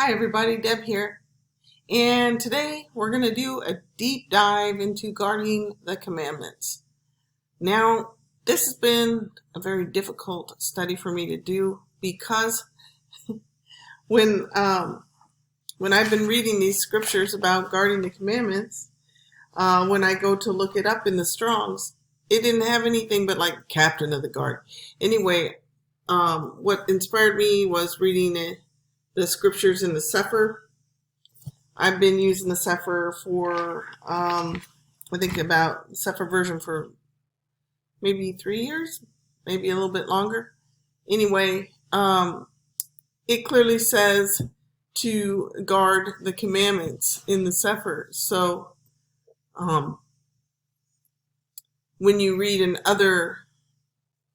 Hi everybody, Deb here, and today we're going to do a deep dive into guarding the commandments. Now, this has been a very difficult study for me to do because when I've been reading these scriptures about guarding the commandments, when I go to look it up in the Strongs, it didn't have anything but like captain of the guard. Anyway, what inspired me was reading the scriptures in the Sefer. I've been using the Sefer for, I think about Sefer version for maybe 3 years, maybe a little bit longer. Anyway, it clearly says to guard the commandments in the Sefer. So, when you read in other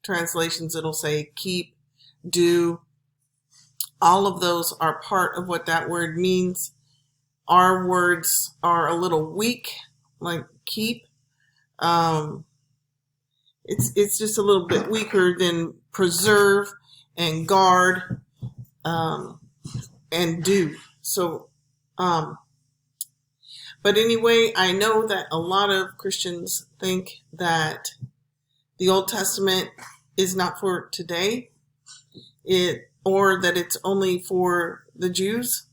translations, it'll say keep, do. All of those are part of what that word means. Our words are a little weak, like keep. It's just a little bit weaker than preserve and guard and do. So, but anyway, I know that a lot of Christians think that the Old Testament is not for today, or that it's only for the Jews.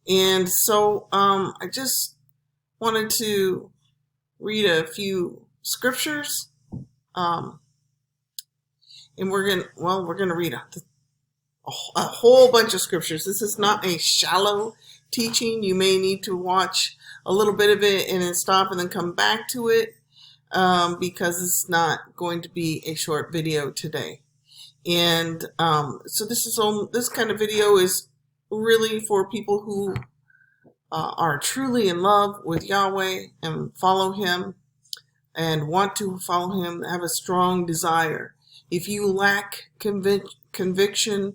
And so I just wanted to read a few scriptures. And we're gonna read a whole bunch of scriptures. This is not a shallow teaching. You may need to watch a little bit of it and then stop and then come back to it, because it's not going to be a short video today. And so this kind of video is really for people who are truly in love with Yahweh and follow Him and want to follow Him, have a strong desire. If you lack conviction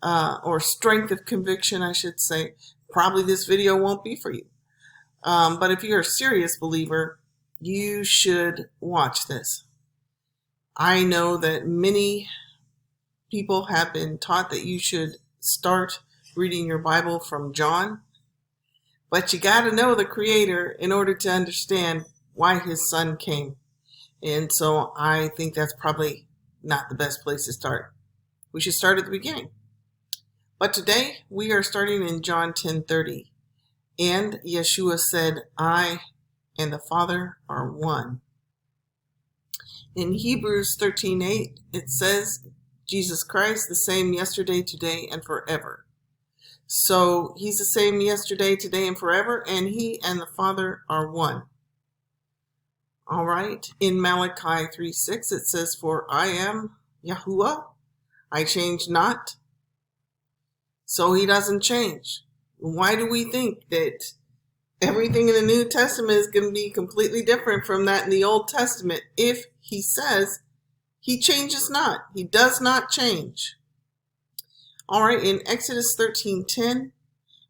or strength of conviction, I should say, probably this video won't be for you. But if you're a serious believer, you should watch this. I know that many people have been taught that you should start reading your Bible from John, but you got to know the Creator in order to understand why His Son came. And so I think that's probably not the best place to start. We should start at the beginning. But today we are starting in John 10:30. And Yeshua said, I and the Father are one. In Hebrews 13:8, it says, Jesus Christ, the same yesterday, today, and forever. So He's the same yesterday, today, and forever, and He and the Father are one. All right. In Malachi 3:6, it says, for I am Yahuwah, I change not. So He doesn't change. Why do we think that everything in the New Testament is going to be completely different from that in the Old Testament if He says He changes not? He does not change. All right, in Exodus 13:10,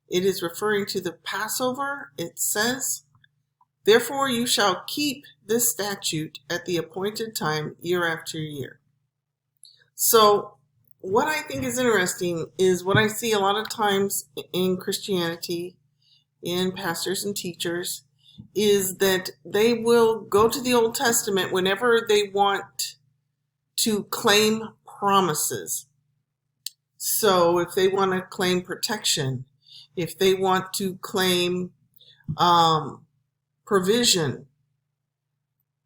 it is referring to the Passover. It says, therefore you shall keep this statute at the appointed time year after year. So what I think is interesting is what I see a lot of times in Christianity, in pastors and teachers, is that they will go to the Old Testament whenever they want to claim promises. So if they want to claim protection, if they want to claim provision,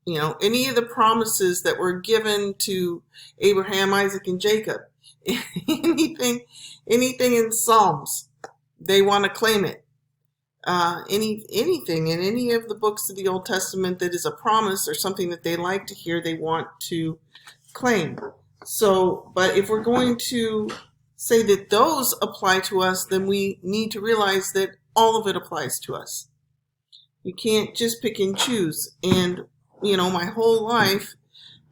any of the promises that were given to Abraham, Isaac, and Jacob, anything in Psalms, they want to claim it. Anything in any of the books of the Old Testament that is a promise or something that they like to hear, they want to claim. So, but if we're going to say that those apply to us, then we need to realize that all of it applies to us. You can't just pick and choose. And, my whole life,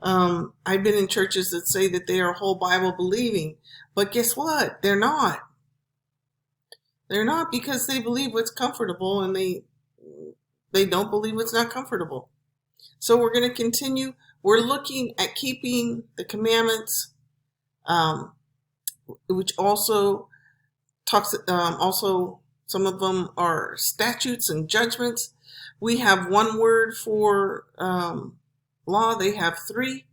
I've been in churches that say that they are whole Bible believing, but guess what? They're not. They're not, because they believe what's comfortable and they don't believe what's not comfortable. So we're going to continue. We're looking at keeping the commandments, which also talks also, some of them are statutes and judgments. We have one word for law. They have three.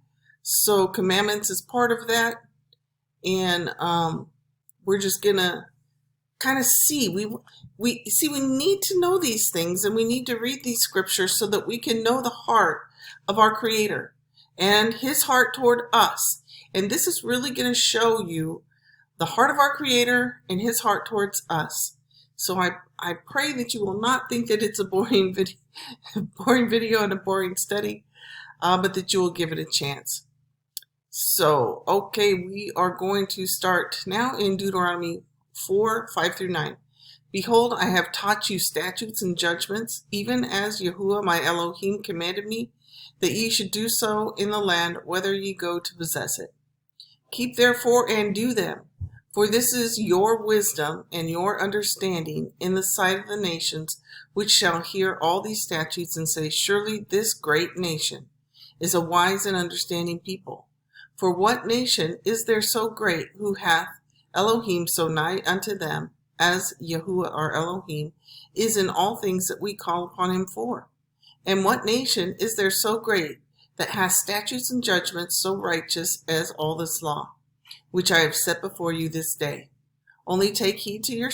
So commandments is part of that. And we're just going to kind of see. We need to know these things, and we need to read these scriptures so that we can know the heart of our Creator and his heart toward us. And this is really going to show you the heart of our Creator and his heart towards us. So I pray that you will not think that it's a boring video and a boring study, but that you will give it a chance. So, okay, we are going to start now in Deuteronomy 4:5-9. Behold, I have taught you statutes and judgments, even as Yahuwah my Elohim commanded me, that ye should do so in the land whither ye go to possess it. Keep therefore and do them, for this is your wisdom and your understanding in the sight of the nations, which shall hear all these statutes and say, surely this great nation is a wise and understanding people. For what nation is there so great who hath Elohim so nigh unto them, as Yahuwah our Elohim is in all things that we call upon him for? And what nation is there so great that hath statutes and judgments so righteous as all this law, which I have set before you this day? Only take heed to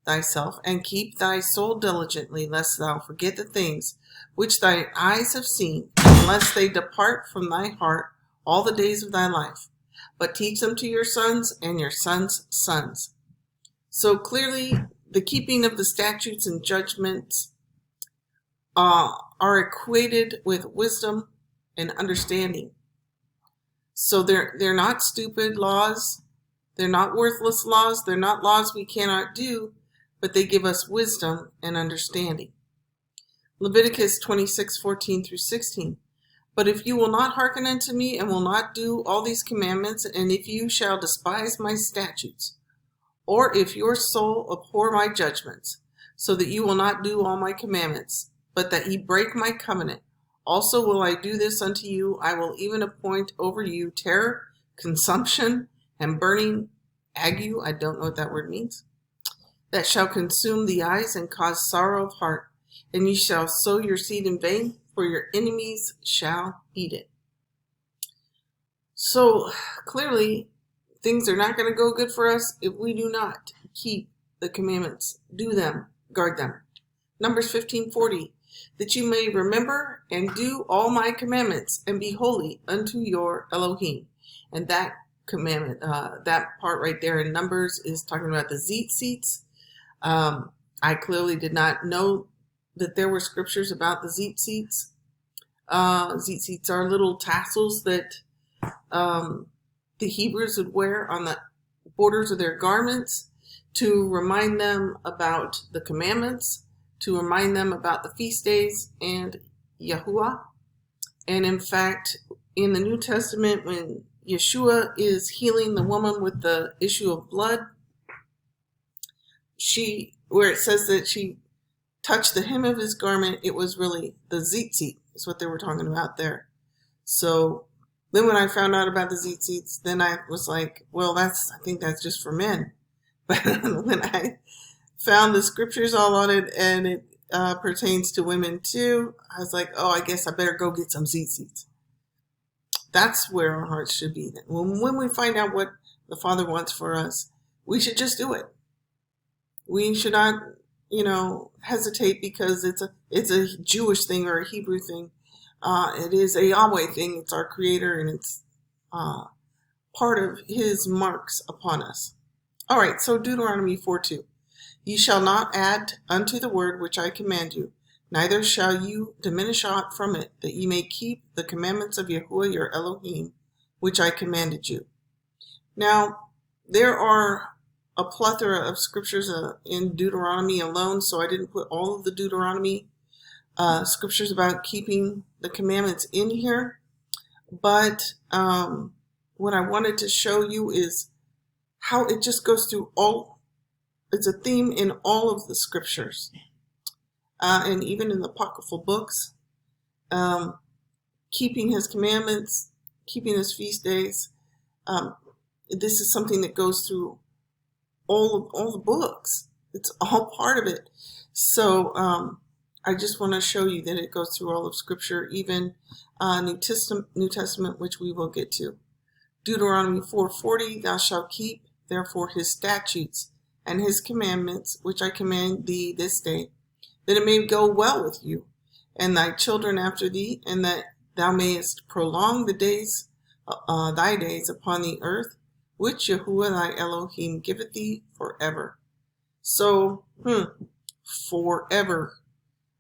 thyself, and keep thy soul diligently, lest thou forget the things which thy eyes have seen, unless they depart from thy heart all the days of thy life. But teach them to your sons and your sons' sons. So clearly, the keeping of the statutes and judgments are equated with wisdom and understanding. So they're not stupid laws. They're not worthless laws. They're not laws we cannot do, but they give us wisdom and understanding. Leviticus 26:14-16. But if you will not hearken unto me and will not do all these commandments, and if you shall despise my statutes, or if your soul abhor my judgments, so that you will not do all my commandments, but that ye break my covenant, also will I do this unto you. I will even appoint over you terror, consumption, and burning ague, I don't know what that word means, that shall consume the eyes and cause sorrow of heart. And ye shall sow your seed in vain, for your enemies shall eat it. So clearly, things are not going to go good for us if we do not keep the commandments, do them, guard them. Numbers 15:40, that you may remember and do all my commandments and be holy unto your Elohim. And that commandment, that part right there in Numbers is talking about the tzitzits. I clearly did not know that there were scriptures about the tzitzits. Tzitzits are little tassels that the Hebrews would wear on the borders of their garments to remind them about the commandments, to remind them about the feast days and Yahuwah. And in fact, in the New Testament, when Yeshua is healing the woman with the issue of blood, where it says that she touched the hem of his garment, it was really the tzitzit, is what they were talking about there. So then when I found out about the tzitzits, then I was like, well, I think that's just for men. But when I found the scriptures all on it, and it pertains to women too, I was like, oh, I guess I better go get some tzitzits. That's where our hearts should be. When we find out what the Father wants for us, we should just do it. We should not, hesitate because it's a Jewish thing or a Hebrew thing. It is a Yahweh thing. It's our Creator, and it's part of his marks upon us. All right, so Deuteronomy 4:2. Ye shall not add unto the word which I command you, neither shall you diminish aught from it, that ye may keep the commandments of Yahuwah your Elohim, which I commanded you. Now, there are a plethora of scriptures in Deuteronomy alone, so I didn't put all of the Deuteronomy scriptures about keeping the commandments in here. But what I wanted to show you is how it just goes through it's a theme in all of the scriptures. And even in the apocryphal books, keeping his commandments, keeping his feast days. This is something that goes through all the books. It's all part of it. So I just want to show you that it goes through all of Scripture, even New Testament, which we will get to. Deuteronomy 4:40, thou shalt keep therefore his statutes and his commandments, which I command thee this day, that it may go well with you, and thy children after thee, and that thou mayest prolong the days, thy days upon the earth, which Yahuwah thy Elohim giveth thee forever. So, forever.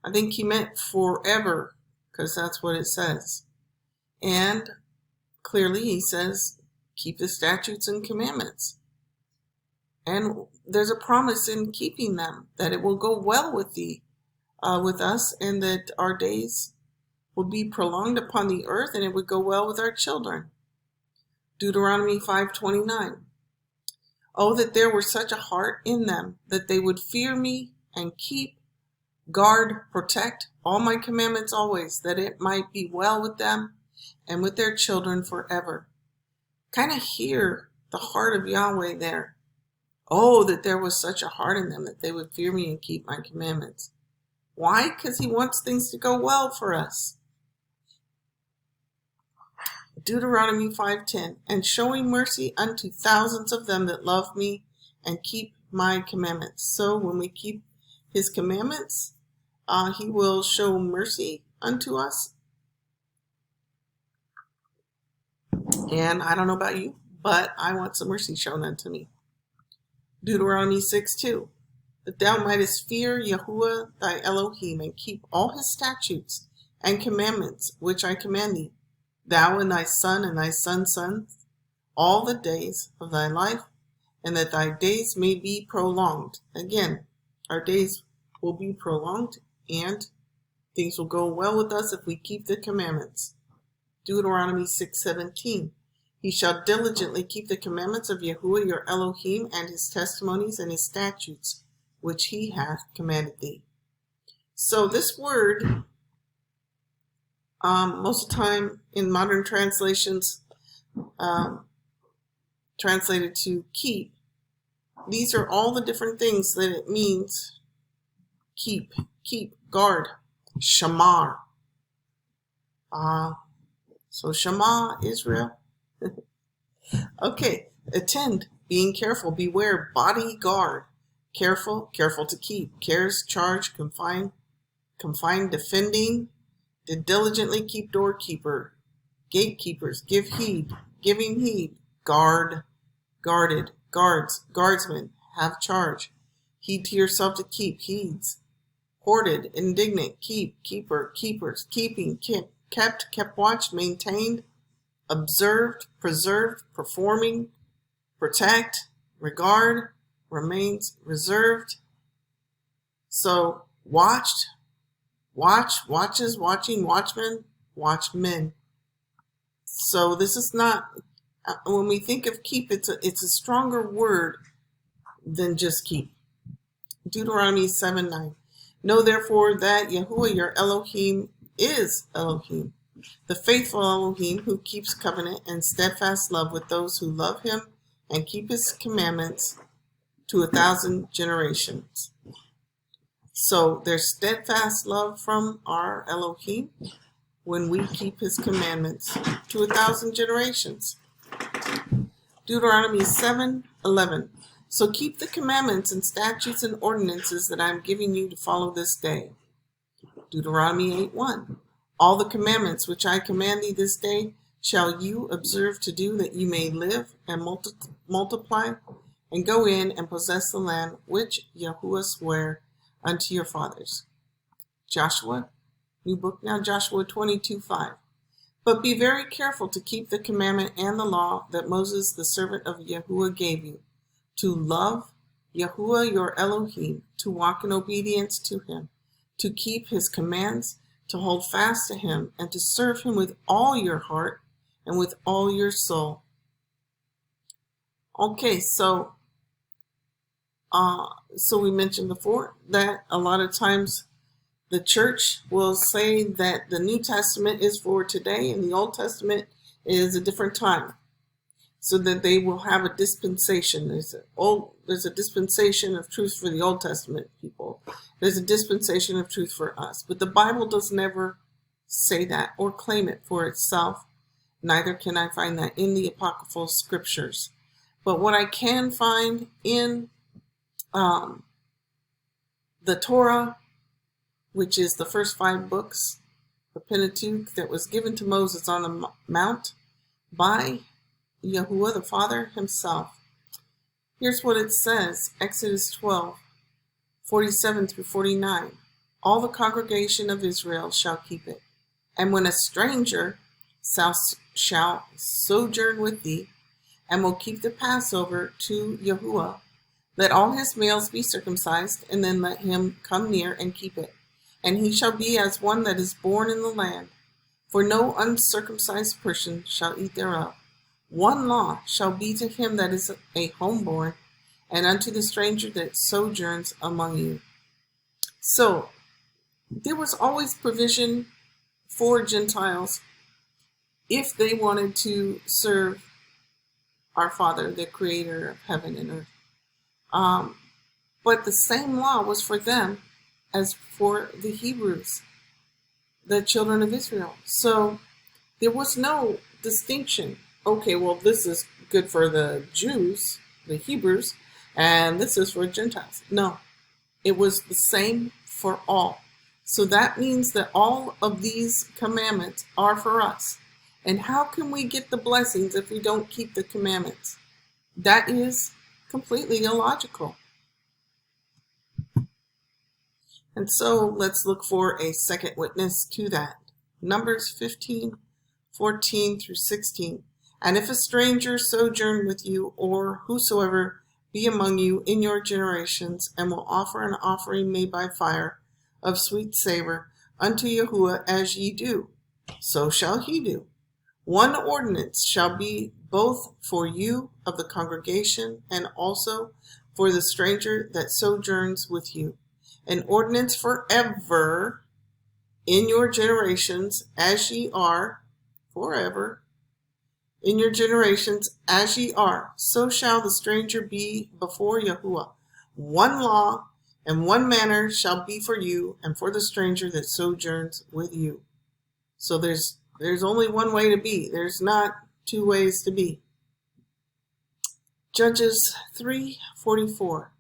I think he meant forever, because that's what it says. And clearly he says, keep the statutes and commandments. And there's a promise in keeping them, that it will go well with thee, with us, and that our days will be prolonged upon the earth, and it would go well with our children. Deuteronomy 5:29. Oh, that there were such a heart in them, that they would fear me and keep, guard, protect all my commandments always, that it might be well with them and with their children forever. Kind of hear the heart of Yahweh there. Oh, that there was such a heart in them, that they would fear me and keep my commandments. Why? Because he wants things to go well for us. Deuteronomy 5:10, and showing mercy unto thousands of them that love me and keep my commandments. So when we keep his commandments, he will show mercy unto us. And I don't know about you, but I want some mercy shown unto me. Deuteronomy 6:2, that thou mightest fear Yahuwah thy Elohim and keep all his statutes and commandments which I command thee, thou and thy son and thy son's sons, all the days of thy life, and that thy days may be prolonged. Again, our days will be prolonged, and things will go well with us if we keep the commandments. Deuteronomy 6:17, he shall diligently keep the commandments of Yahuwah your Elohim, and his testimonies and his statutes, which he hath commanded thee. So this word, most of the time in modern translations, translated to keep, these are all the different things that it means. Keep, guard, shamar. So Shema, Israel. Okay, attend, being careful, beware, body guard. Careful to keep. Cares, charge, confine, defending. To diligently keep, doorkeeper. Gatekeepers, give heed, giving heed. Guard, guarded, guards, guardsmen, have charge. Heed to yourself to keep, heeds. Hoarded, indignant, keep, keeper, keepers, keeping, kept watch, maintained, observed, preserved, performing, protect, regard, remains, reserved. So watched, watches, watching, watchmen, watchmen. So this is not, when we think of keep, it's a stronger word than just keep. Deuteronomy 7:9. Know therefore that Yahuwah your Elohim is Elohim, the faithful Elohim who keeps covenant and steadfast love with those who love him and keep his commandments to 1,000 generations. So there's steadfast love from our Elohim when we keep his commandments to 1,000 generations. Deuteronomy 7:11. So keep the commandments and statutes and ordinances that I am giving you to follow this day. Deuteronomy 8:1. All the commandments which I command thee this day shall you observe to do, that you may live and multiply, and go in and possess the land which Yahuwah sware unto your fathers. Joshua, new book now, Joshua 22:5. But be very careful to keep the commandment and the law that Moses, the servant of Yahuwah, gave you, to love Yahuwah your Elohim, to walk in obedience to him, to keep his commands, to hold fast to him, and to serve him with all your heart and with all your soul. Okay, so we mentioned before that a lot of times the church will say that the New Testament is for today and the Old Testament is a different time. so that they will have a dispensation. There's a dispensation of truth for the Old Testament people. There's a dispensation of truth for us. But the Bible does never say that or claim it for itself. Neither can I find that in the apocryphal scriptures. But what I can find in the Torah, which is the first 5 books, the Pentateuch, that was given to Moses on the mount by Yahuwah the Father himself. Here's what it says, Exodus 12, 47 through 49. All the congregation of Israel shall keep it. And when a stranger shall sojourn with thee, and will keep the Passover to Yahuwah, let all his males be circumcised, and then let him come near and keep it. And he shall be as one that is born in the land. For no uncircumcised person shall eat thereof. One law shall be to him that is a homeborn, and unto the stranger that sojourns among you. So, there was always provision for Gentiles if they wanted to serve our Father, the creator of heaven and earth. But the same law was for them as for the Hebrews, the children of Israel. So there was no distinction. Okay, well, this is good for the Jews, the Hebrews, and this is for Gentiles. No, it was the same for all. So that means that all of these commandments are for us. And how can we get the blessings if we don't keep the commandments? That is completely illogical. And so let's look for a second witness to that. Numbers 15, 14 through 16. And if a stranger sojourn with you, or whosoever be among you in your generations, and will offer an offering made by fire of sweet savor unto Yahuwah as ye do, so shall he do. One ordinance shall be both for you of the congregation, and also for the stranger that sojourns with you. An ordinance forever in your generations as ye are, forever in your generations as ye are, so shall the stranger be before Yahuwah. One law and one manner shall be for you and for the stranger that sojourns with you. So there's only one way to be. There's not 2 ways to be. Judges 3:44.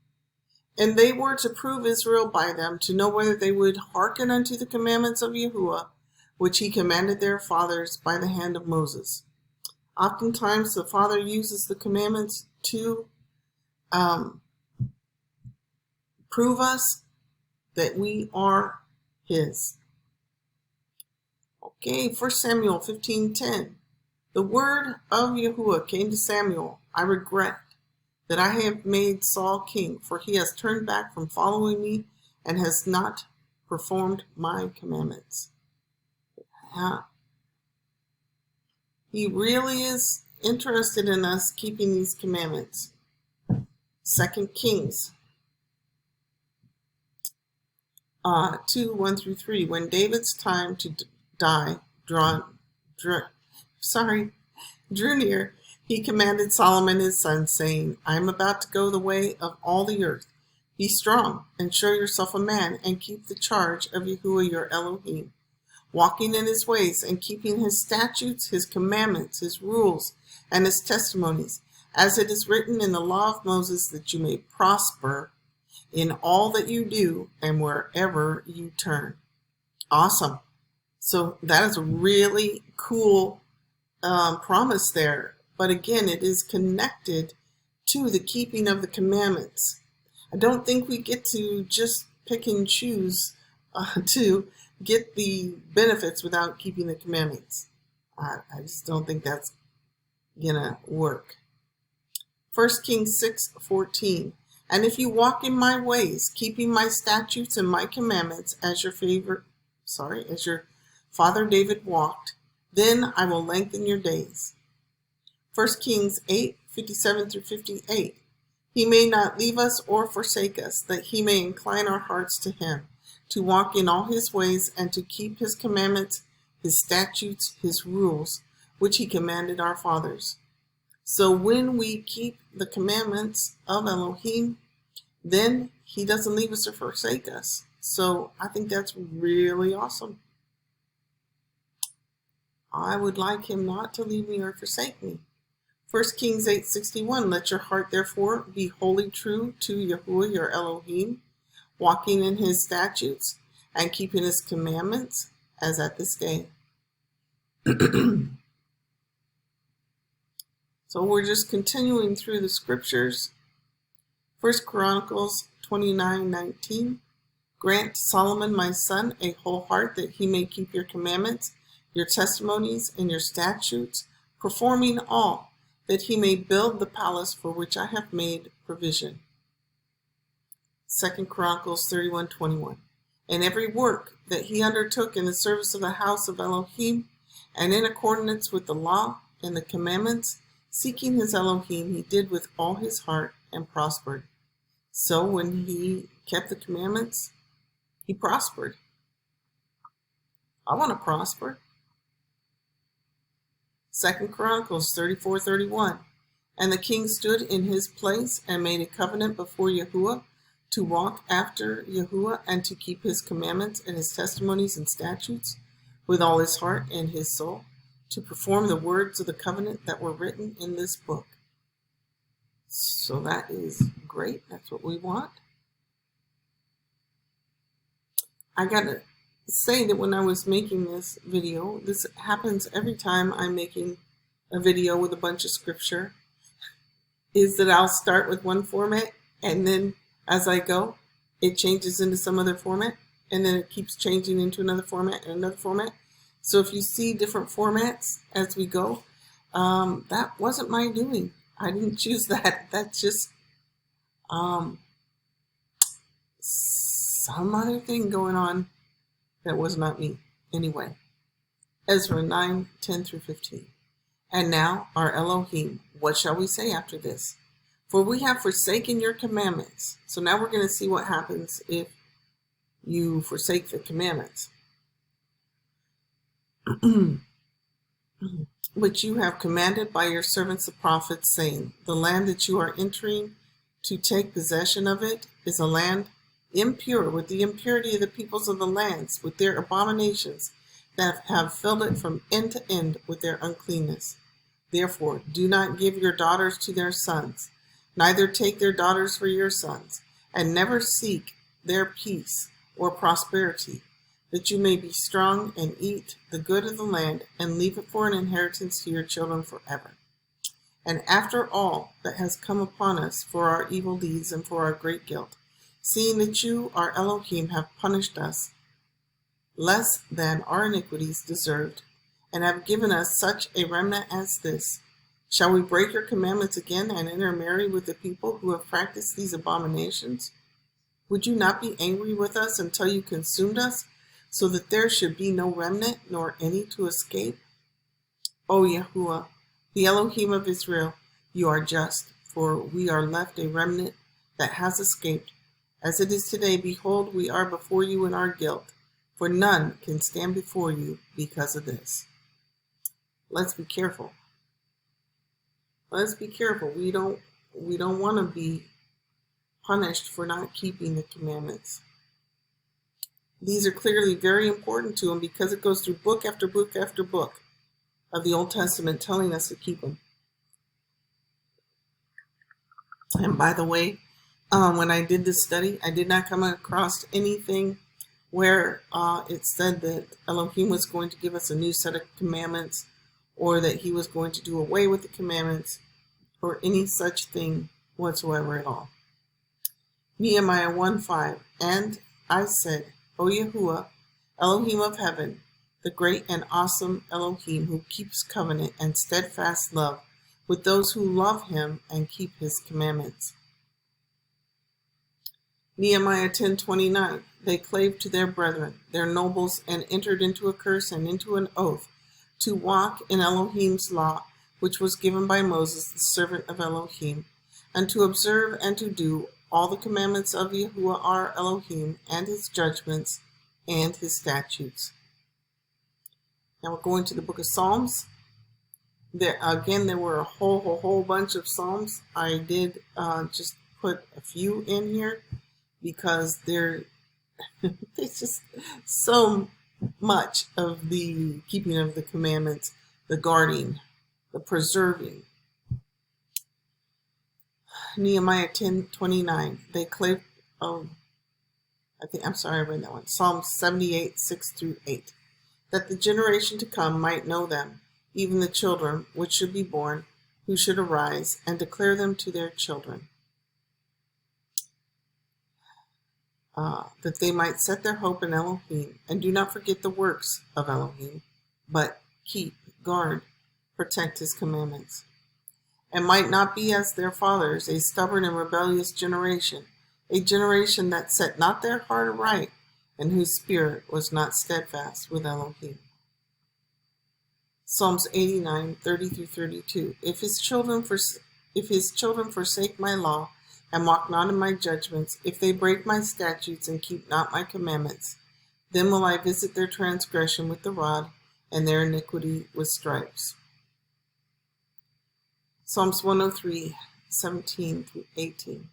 And they were to prove Israel by them, to know whether they would hearken unto the commandments of Yahuwah, which he commanded their fathers by the hand of Moses. Oftentimes the Father uses the commandments to prove us that we are his. Okay, 1 Samuel 15:10. The word of Yahuwah came to Samuel. I regret that I have made Saul king, for he has turned back from following me and has not performed my commandments. He really is interested in us keeping these commandments. 2 Kings 2:1 through 3. When David's time to die drew near, he commanded Solomon his son, saying, I am about to go the way of all the earth. Be strong and show yourself a man, and keep the charge of Yahuwah your Elohim, walking in his ways and keeping his statutes, his commandments, his rules, and his testimonies, as it is written in the law of Moses, that you may prosper in all that you do and wherever you turn. Awesome. So that is a really cool promise there. But again, it is connected to the keeping of the commandments. I don't think we get to just pick and choose to get the benefits without keeping the commandments. I just don't think that's gonna work. 1 Kings 6:14. And if you walk in my ways, keeping my statutes and my commandments as your father David walked, then I will lengthen your days. 1 Kings 8:57 through 58. He may not leave us or forsake us, that he may incline our hearts to him, to walk in all his ways and to keep his commandments, his statutes, his rules, which he commanded our fathers. So when we keep the commandments of Elohim, then he doesn't leave us or forsake us. So I think that's really awesome. I would like him not to leave me or forsake me. 1 Kings 8:61, let your heart therefore be wholly true to Yahuwah your Elohim, walking in his statutes and keeping his commandments as at this day. So we're just continuing through the scriptures. 1 Chronicles 29:19, grant Solomon my son a whole heart that he may keep your commandments, your testimonies, and your statutes, performing all, that he may build the palace for which I have made provision. 2 Chronicles 31:21, and every work that he undertook in the service of the house of Elohim, and in accordance with the law and the commandments, seeking his Elohim, he did with all his heart and prospered. So when he kept the commandments, he prospered. I want to prosper. 2 Chronicles 34:31, and the king stood in his place and made a covenant before Yahuwah to walk after Yahuwah and to keep his commandments and his testimonies and statutes with all his heart and his soul, to perform the words of the covenant that were written in this book. So that is great. That's what we want. I gotta say that when I was making this video, this happens every time I'm making a video with a bunch of scripture, is that I'll start with one format and then as I go, it changes into some other format, and then it keeps changing into another format and another format. So if you see different formats as we go, that wasn't my doing. I didn't choose that. That's just some other thing going on that was not me. Anyway, Ezra 9:10-15. And now, our Elohim, what shall we say after this? For we have forsaken your commandments. So now we're going to see what happens if you forsake the commandments. Which you have commanded by your servants the prophets, saying, the land that you are entering to take possession of it is a land impure, with the impurity of the peoples of the lands, with their abominations that have filled it from end to end with their uncleanness. Therefore, do not give your daughters to their sons, neither take their daughters for your sons, and never seek their peace or prosperity, that you may be strong and eat the good of the land and leave it for an inheritance to your children forever. And after all that has come upon us for our evil deeds and for our great guilt, seeing that you, our Elohim, have punished us less than our iniquities deserved, and have given us such a remnant as this, shall we break your commandments again and intermarry with the people who have practiced these abominations? Would you not be angry with us until you consumed us, so that there should be no remnant nor any to escape? O Yahuwah, the Elohim of Israel, you are just, for we are left a remnant that has escaped. As it is today, behold, we are before you in our guilt, for none can stand before you because of this. Let's be careful. Let's be careful. We don't want to be punished for not keeping the commandments. These are clearly very important to him because it goes through book after book after book of the Old Testament telling us to keep them. And by the way, when I did this study, I did not come across anything where it said that Elohim was going to give us a new set of commandments, or that he was going to do away with the commandments, or any such thing whatsoever at all. Nehemiah 1:5, and I said, O Yahuwah, Elohim of heaven, the great and awesome Elohim who keeps covenant and steadfast love with those who love him and keep his commandments. Nehemiah 10:29, they clave to their brethren, their nobles, and entered into a curse and into an oath to walk in Elohim's law, which was given by Moses, the servant of Elohim, and to observe and to do all the commandments of Yahuwah our Elohim, and his judgments, and his statutes. Now we're going to the book of Psalms, There were a whole bunch of Psalms. I did just put a few in here because there's just so much of the keeping of the commandments, the guarding, the preserving. Nehemiah 10:29. They clave. Oh, I read that one. Psalm 78, 6-8. That the generation to come might know them, even the children which should be born, who should arise, and declare them to their children. That they might set their hope in Elohim, and do not forget the works of Elohim, but keep, guard, protect his commandments. And might not be as their fathers, a stubborn and rebellious generation, a generation that set not their heart aright, and whose spirit was not steadfast with Elohim. Psalms 89, 30-32. If his children forsake my law, and walk not in my judgments, if they break my statutes and keep not my commandments, then will I visit their transgression with the rod, and their iniquity with stripes. Psalms 103, 17-18.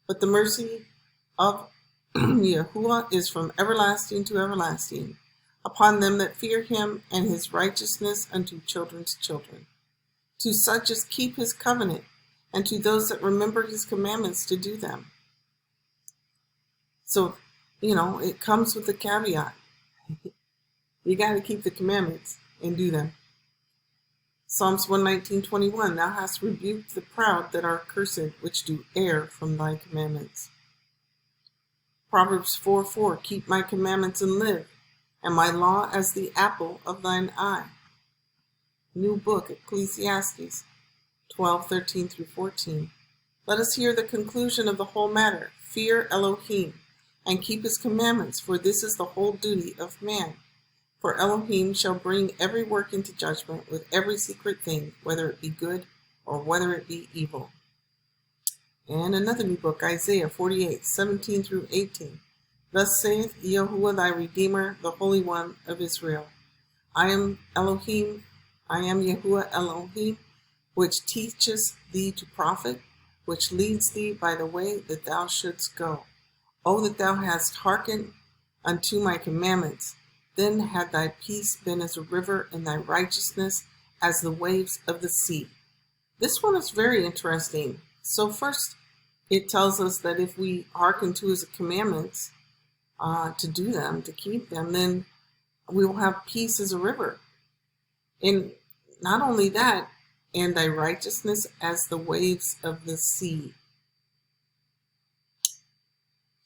But the mercy of Yahuwah is from everlasting to everlasting, upon them that fear him, and his righteousness unto children's children, to such as keep his covenant, and to those that remember his commandments to do them. So, it comes with a caveat. You got to keep the commandments and do them. Psalms 119:21. Thou hast rebuked the proud that are cursed, which do err from thy commandments. Proverbs 4:4. Keep my commandments and live, and my law as the apple of thine eye. New book, Ecclesiastes 12:13-14. Let us hear the conclusion of the whole matter. Fear Elohim, and keep his commandments, for this is the whole duty of man. For Elohim shall bring every work into judgment with every secret thing, whether it be good or whether it be evil. And another new book, Isaiah 48:17-18. Thus saith Yahuwah thy Redeemer, the Holy One of Israel. I am Elohim, I am Yahuwah Elohim, which teacheth thee to profit, which leads thee by the way that thou shouldst go. O that thou hadst hearkened unto my commandments, then had thy peace been as a river, and thy righteousness as the waves of the sea. This one is very interesting. So first, it tells us that if we hearken to his commandments, to do them, to keep them, then we will have peace as a river. And not only that, and thy righteousness as the waves of the sea.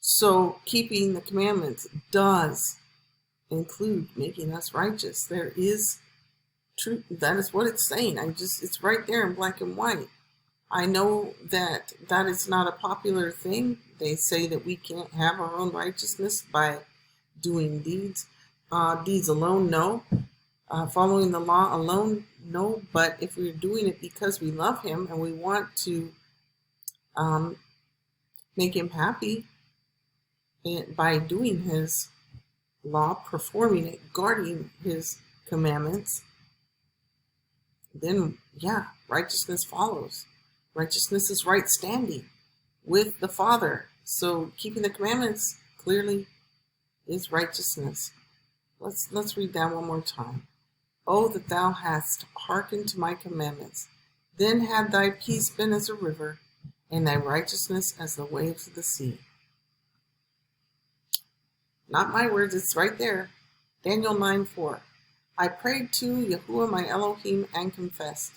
So keeping the commandments does include making us righteous. There is truth. That is what it's saying. It's right there in black and white. I know that is not a popular thing. They say that we can't have our own righteousness by doing deeds. Deeds alone, no. Following the law alone, no. But if we're doing it because we love him and we want to make him happy, and by doing his law, performing it, guarding his commandments, then righteousness follows. Righteousness is right standing with the Father. So keeping the commandments clearly is righteousness. Let's read that one more time. Oh, that thou hadst hearkened to my commandments, then had thy peace been as a river, and thy righteousness as the waves of the sea. Not my words, it's right there. Daniel 9:4. I prayed to Yahuwah my Elohim and confessed.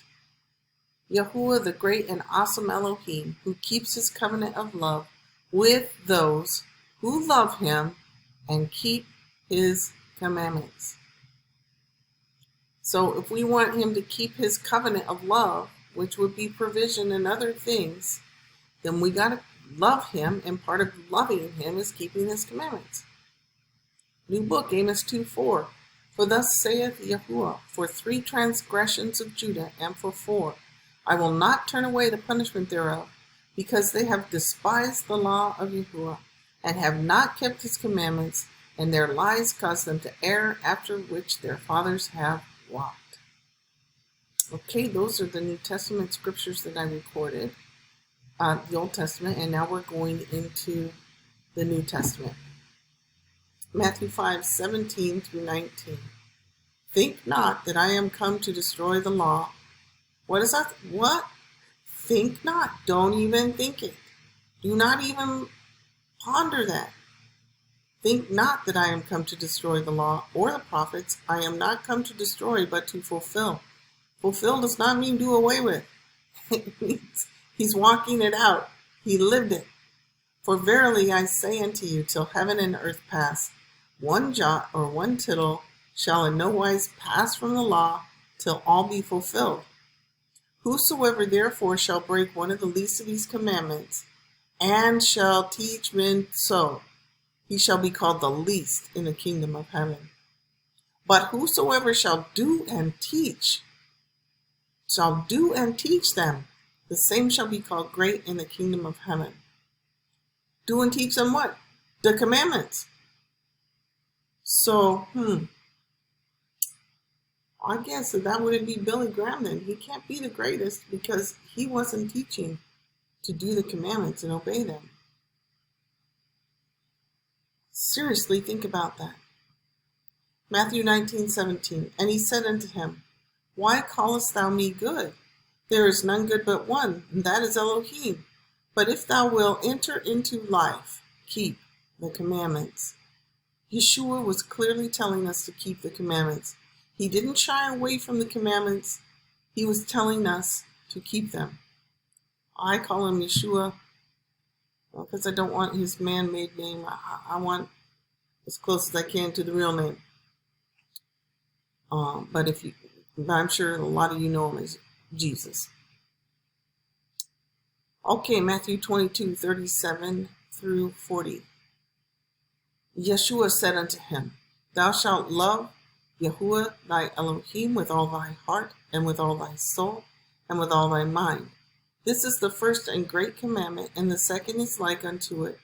Yahuwah, the great and awesome Elohim, who keeps his covenant of love with those who love him and keep his commandments. So if we want him to keep his covenant of love, which would be provision and other things, then we got to love him, and part of loving him is keeping his commandments. New book, Amos 2:4. For thus saith Yahuwah, for 3 transgressions of Judah, and for 4, I will not turn away the punishment thereof, because they have despised the law of Yahuwah, and have not kept his commandments, and their lies caused them to err, after which their fathers have walked. Okay, those are the New Testament scriptures that I recorded, the Old Testament, and now we're going into the New Testament. Matthew 5:17 through 19. Think not that I am come to destroy the law. What is that? What? Think not. Don't even think it. Do not even ponder that. Think not that I am come to destroy the law or the prophets. I am not come to destroy, but to fulfill. Fulfill does not mean do away with. It means he's walking it out. He lived it. For verily I say unto you, till heaven and earth pass, one jot or one tittle shall in no wise pass from the law, till all be fulfilled. Whosoever therefore shall break one of the least of these commandments, and shall teach men so, he shall be called the least in the kingdom of heaven. But whosoever shall do and teach them, the same shall be called great in the kingdom of heaven. Do and teach them what? The commandments. So, I guess that wouldn't be Billy Graham then. He can't be the greatest because he wasn't teaching to do the commandments and obey them. Seriously, think about that. Matthew 19:17. And he said unto him, Why callest thou me good? There is none good but one, and that is Elohim. But if thou wilt enter into life, keep the commandments. Yeshua was clearly telling us to keep the commandments. He didn't shy away from the commandments. He was telling us to keep them. I call him Yeshua because I don't want his man-made name. I want as close as I can to the real name. But I'm sure a lot of you know him as Jesus. Okay, Matthew 22:37 through 40. Yeshua said unto him, Thou shalt love Yahuwah thy Elohim with all thy heart, and with all thy soul, and with all thy mind. This is the first and great commandment, and the second is like unto it.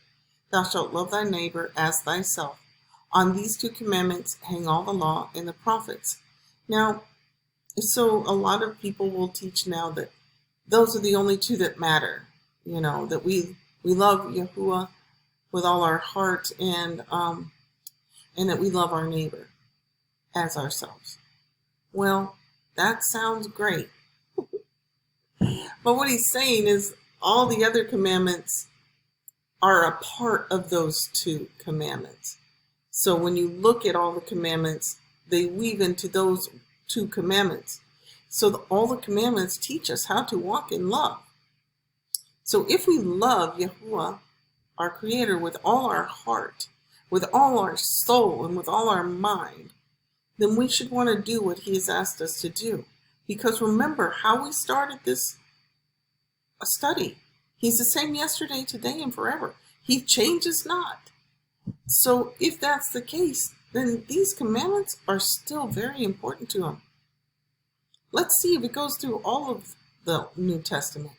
Thou shalt love thy neighbor as thyself. On these two commandments hang all the law and the prophets. Now, so a lot of people will teach now that those are the only two that matter. That we love Yahuwah with all our heart, and that we love our neighbor as ourselves. Well, that sounds great. But what he's saying is all the other commandments are a part of those two commandments. So when you look at all the commandments, they weave into those two commandments. So all the commandments teach us how to walk in love. So if we love Yahuwah, our Creator, with all our heart, with all our soul, and with all our mind, then we should want to do what he has asked us to do. Because remember how we started this study. He's the same yesterday, today, and forever. He changes not. So if that's the case, then these commandments are still very important to him. Let's see if it goes through all of the New Testament.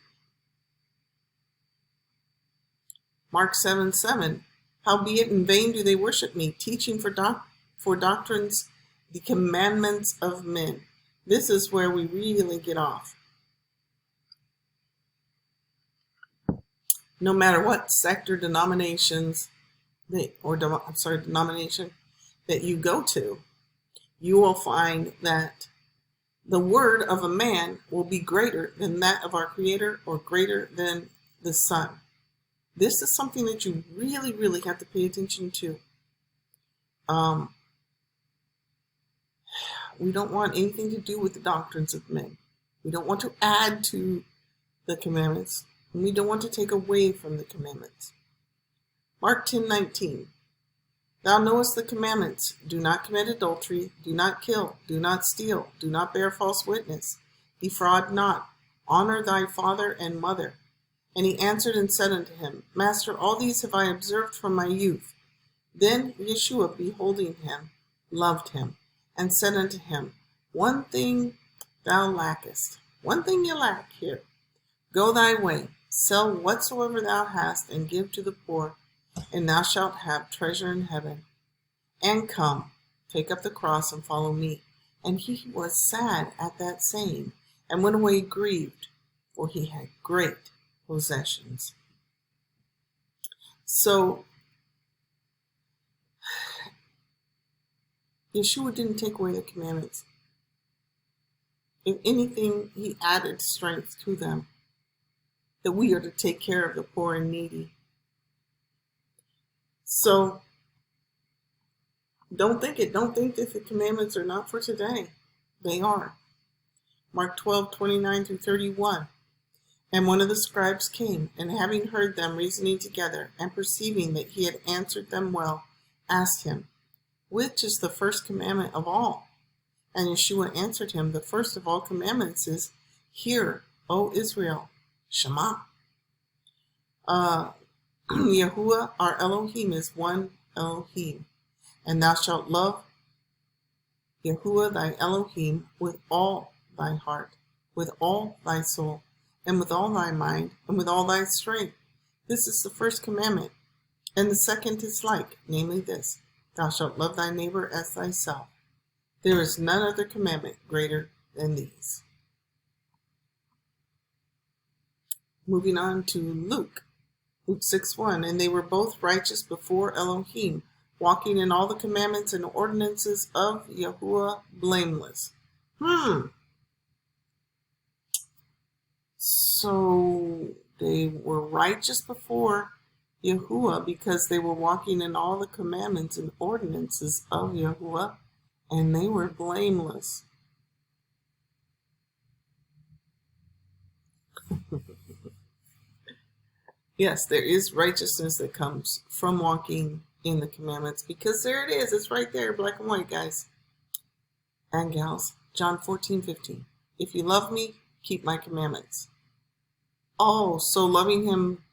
Mark 7:7. Howbeit in vain do they worship me, teaching for doctrines the commandments of men. This is where we really get off. No matter what sect or denomination that you go to, you will find that the word of a man will be greater than that of our Creator, or greater than the Son. This is something that you really, really have to pay attention to. We don't want anything to do with the doctrines of men. We don't want to add to the commandments, and we don't want to take away from the commandments. Mark 10:19. Thou knowest the commandments. Do not commit adultery. Do not kill. Do not steal. Do not bear false witness. Defraud not. Honor thy father and mother. And he answered and said unto him, Master, all these have I observed from my youth. Then Yeshua, beholding him, loved him, and said unto him, One thing thou lackest. One thing you lack here. Go thy way, sell whatsoever thou hast, and give to the poor, and thou shalt have treasure in heaven. And come, take up the cross and follow me. And he was sad at that saying, and went away grieved, for he had great possessions. So Yeshua didn't take away the commandments. If anything, he added strength to them, that we are to take care of the poor and needy. So don't think that the commandments are not for today. They are. Mark 12:29-31. And one of the scribes came, and having heard them reasoning together, and perceiving that he had answered them well, asked him, which is the first commandment of all? And Yeshua answered him, the first of all commandments is, Hear, O Israel, Shema. Yahuwah, our Elohim, is one Elohim. And thou shalt love Yahuwah thy Elohim with all thy heart, with all thy soul, and with all thy mind, and with all thy strength. This is the first commandment. And the second is like, namely this, thou shalt love thy neighbor as thyself. There is none other commandment greater than these. Moving on to Luke 6:1. And they were both righteous before Elohim, walking in all the commandments and ordinances of Yahuwah blameless. So they were righteous before Yahuwah because they were walking in all the commandments and ordinances of Yahuwah, and they were blameless. Yes, there is righteousness that comes from walking in the commandments, because there it is. It's right there, black and white, guys and gals. John 14:15. If you love me, keep my commandments. Oh, so loving him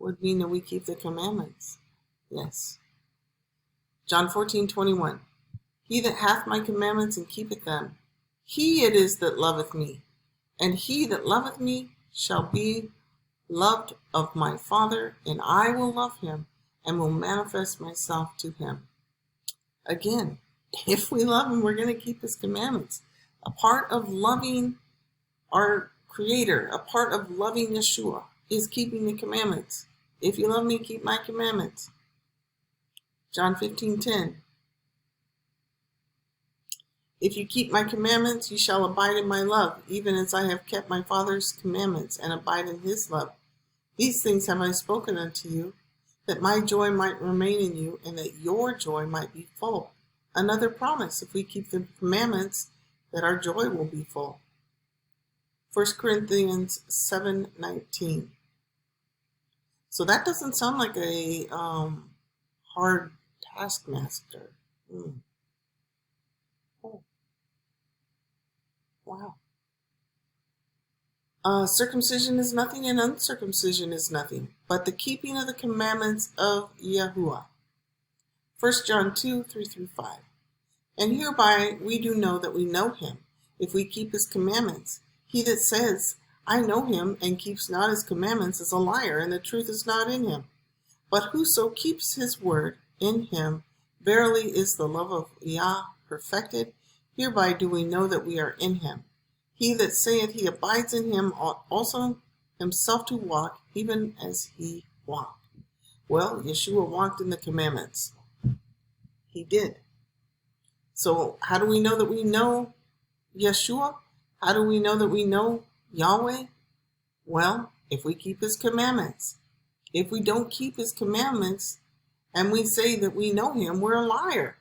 would mean that we keep the commandments. Yes. John 14:21. He that hath my commandments and keepeth them, he it is that loveth me. And he that loveth me shall be loved of my Father, and I will love him and will manifest myself to him. Again, if we love him, we're going to keep his commandments. A part of loving our Creator, a part of loving Yeshua, is keeping the commandments. If you love me, keep my commandments. John 15:10. If you keep my commandments, you shall abide in my love, even as I have kept my Father's commandments and abide in his love. These things have I spoken unto you, that my joy might remain in you, and that your joy might be full. Another promise, if we keep the commandments, that our joy will be full. 1 Corinthians 7:19. So that doesn't sound like a hard taskmaster. Oh. Wow. Circumcision is nothing and uncircumcision is nothing, but the keeping of the commandments of Yahuwah. 1 John 2:3-5. And hereby we do know that we know him, if we keep his commandments. He that says, I know him, and keeps not his commandments is a liar, and the truth is not in him. But whoso keeps his word, in him verily is the love of Yah perfected. Hereby do we know that we are in him. He that saith he abides in him ought also himself to walk, even as he walked. Well, Yeshua walked in the commandments. He did. So how do we know that we know Yeshua? How do we know that we know Yahweh? Well, if we keep his commandments. If we don't keep his commandments and we say that we know him, we're a liar.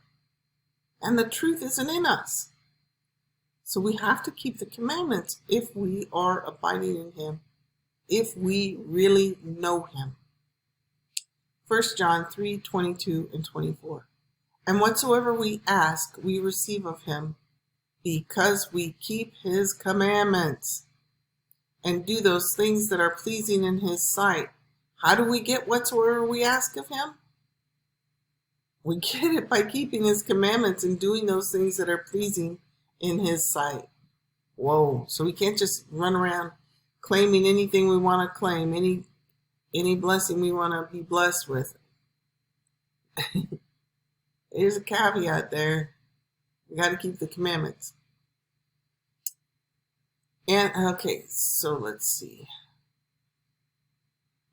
And the truth isn't in us. So we have to keep the commandments if we are abiding in him, if we really know him. 1 John 3:22-24. And whatsoever we ask, we receive of him, because we keep his commandments and do those things that are pleasing in his sight. How do we get whatsoever we ask of him? We get it by keeping his commandments and doing those things that are pleasing in his sight. Whoa. So we can't just run around claiming anything we want to claim, any blessing we want to be blessed with. There's a caveat there. We got to keep the commandments. And okay, so let's see.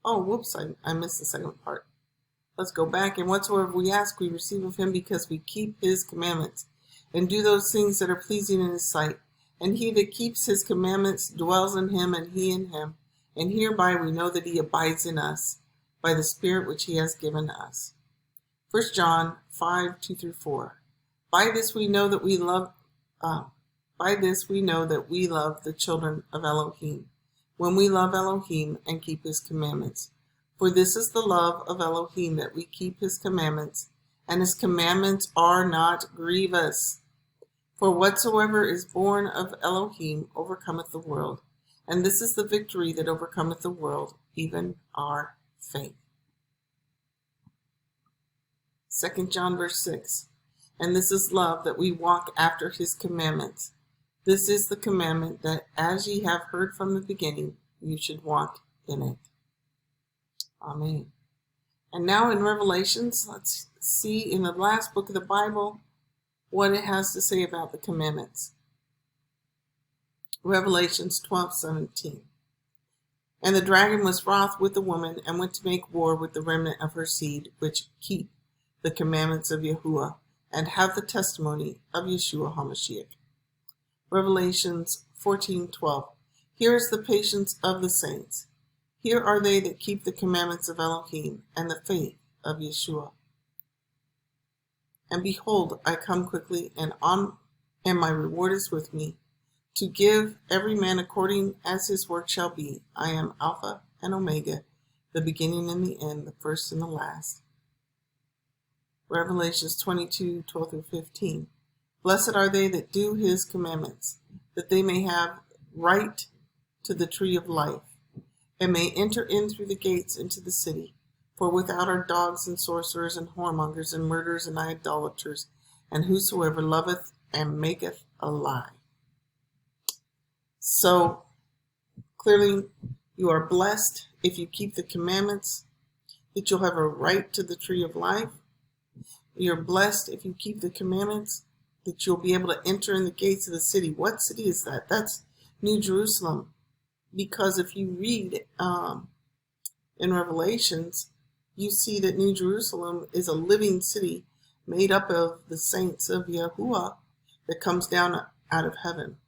Oh, whoops, I missed the second part. Let's go back. And whatsoever we ask, we receive of him, because we keep his commandments and do those things that are pleasing in his sight. And he that keeps his commandments dwells in him, and he in him. And hereby we know that he abides in us, by the Spirit which he has given us. 1 John 5:2-4. By this we know that we love the children of Elohim, when we love Elohim and keep his commandments. For this is the love of Elohim, that we keep his commandments, and his commandments are not grievous. For whatsoever is born of Elohim overcometh the world, and this is the victory that overcometh the world, even our faith. 2 John verse 6. And this is love, that we walk after his commandments. This is the commandment, that as ye have heard from the beginning, you should walk in it. Amen. And now in Revelations, let's see in the last book of the Bible what it has to say about the commandments. Revelations 12:17. And the dragon was wroth with the woman, and went to make war with the remnant of her seed, which keep the commandments of Yahuwah, and have the testimony of Yeshua HaMashiach. Revelations 14:12. Here is the patience of the saints. Here are they that keep the commandments of Elohim, and the faith of Yeshua. And behold, I come quickly, and my reward is with me, to give every man according as his work shall be. I am Alpha and Omega, the beginning and the end, the first and the last. Revelations 22:12-15. Blessed are they that do his commandments, that they may have right to the tree of life, and may enter in through the gates into the city. For without are dogs and sorcerers and whoremongers and murderers and idolaters, and whosoever loveth and maketh a lie. So clearly you are blessed if you keep the commandments, that you'll have a right to the tree of life. You're blessed if you keep the commandments, that you'll be able to enter in the gates of the city. What city is that? That's New Jerusalem. Because if you read in Revelations, you see that New Jerusalem is a living city made up of the saints of Yahuwah that comes down out of heaven.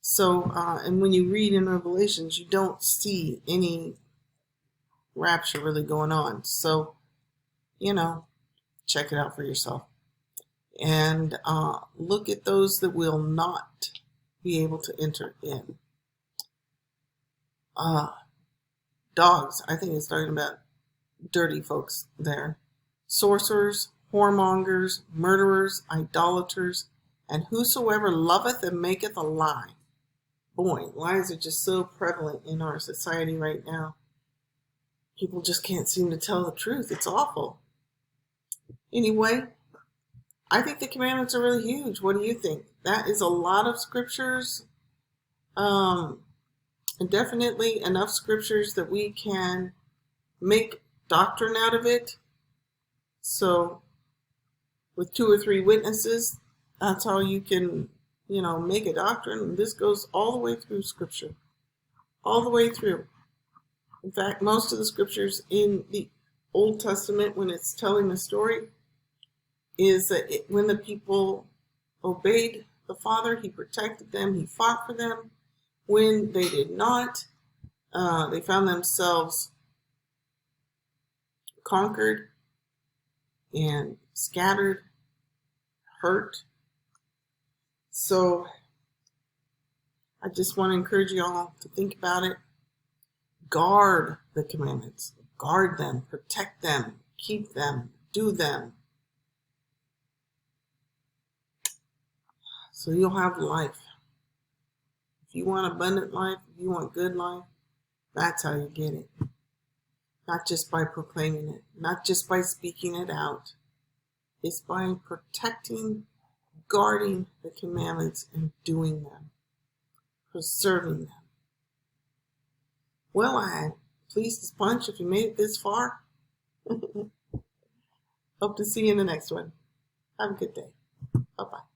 So, and when you read in Revelations, you don't see any rapture really going on. So, check it out for yourself. And look at those that will not be able to enter in. Dogs, I think it's talking about dirty folks there. Sorcerers, whoremongers, murderers, idolaters, and whosoever loveth and maketh a lie. Boy, lies are just so prevalent in our society right now. People just can't seem to tell the truth. It's awful. Anyway, I think the commandments are really huge. What do you think? That is a lot of scriptures. And definitely enough scriptures that we can make doctrine out of it. So with 2 or 3 witnesses, that's how you can, make a doctrine. And this goes all the way through scripture. All the way through. In fact, most of the scriptures in the Old Testament, when it's telling the story, is that when the people obeyed the Father, he protected them, he fought for them. When they did not, they found themselves conquered and scattered, hurt. So I just want to encourage you all to think about it. Guard the commandments. Guard them, protect them, keep them, do them. So you'll have life. If you want abundant life, if you want good life, that's how you get it. Not just by proclaiming it, not just by speaking it out. It's by protecting, guarding the commandments and doing them, preserving them. Well, I pleased as punch if you made it this far. Hope to see you in the next one. Have a good day. Bye-bye.